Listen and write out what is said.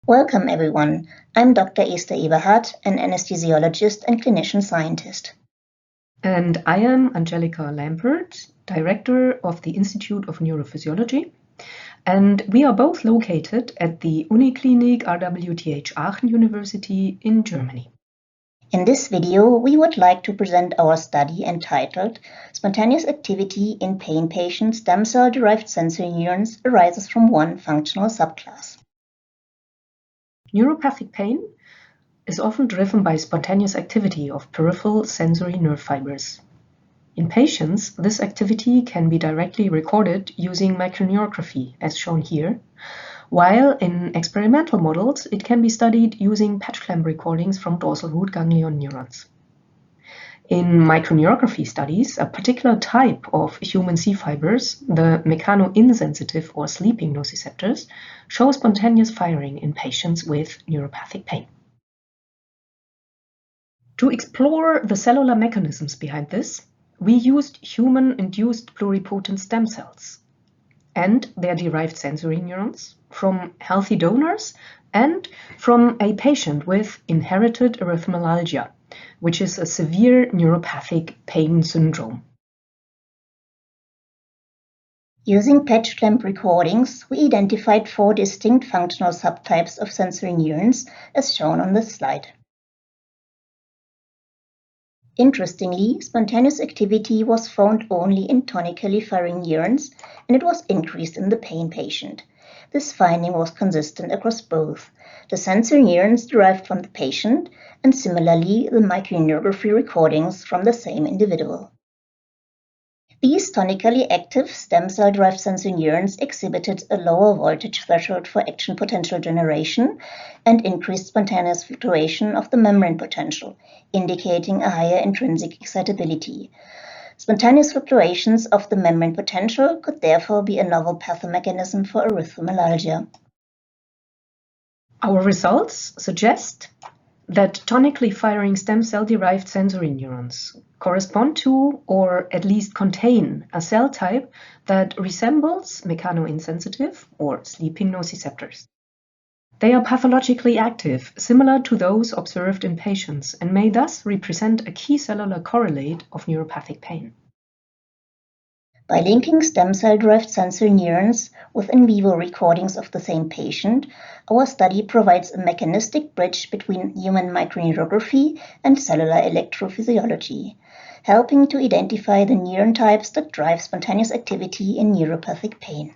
Welcome everyone. I'm Dr. Esther Eberhardt, an anesthesiologist and clinician scientist. And I am Angelika Lampert, Director of the Institute of Neurophysiology. And we are both located at the Uniklinik RWTH Aachen University in Germany. In this video, we would like to present our study entitled Spontaneous Activity in Pain Patients Stem Cell-Derived Sensory Neurons Arises from One Functional Subclass. Neuropathic pain is often driven by spontaneous activity of peripheral sensory nerve fibers. In patients, this activity can be directly recorded using microneurography, as shown here, while in experimental models it can be studied using patch clamp recordings from dorsal root ganglion neurons. In microneurography studies, a particular type of human C fibers, the mechano-insensitive or sleeping nociceptors, show spontaneous firing in patients with neuropathic pain. To explore the cellular mechanisms behind this, we used human-induced pluripotent stem cells and their derived sensory neurons from healthy donors and from a patient with inherited erythromelalgia, which is a severe neuropathic pain syndrome. Using patch clamp recordings, we identified 4 distinct functional subtypes of sensory neurons, as shown on this slide. Interestingly, spontaneous activity was found only in tonically firing neurons, and it was increased in the pain patient. This finding was consistent across both the sensory neurons derived from the patient and similarly the microneurography recordings from the same individual. These tonically active stem cell-derived sensory neurons exhibited a lower voltage threshold for action potential generation and increased spontaneous fluctuation of the membrane potential, indicating a higher intrinsic excitability. Spontaneous fluctuations of the membrane potential could therefore be a novel pathomechanism for erythromelalgia. Our results suggest that tonically firing stem cell-derived sensory neurons correspond to, or at least contain, a cell type that resembles mechano-insensitive or sleeping nociceptors. They are pathologically active, similar to those observed in patients, and may thus represent a key cellular correlate of neuropathic pain. By linking stem cell-derived sensory neurons with in vivo recordings of the same patient, our study provides a mechanistic bridge between human microneurography and cellular electrophysiology, helping to identify the neuron types that drive spontaneous activity in neuropathic pain.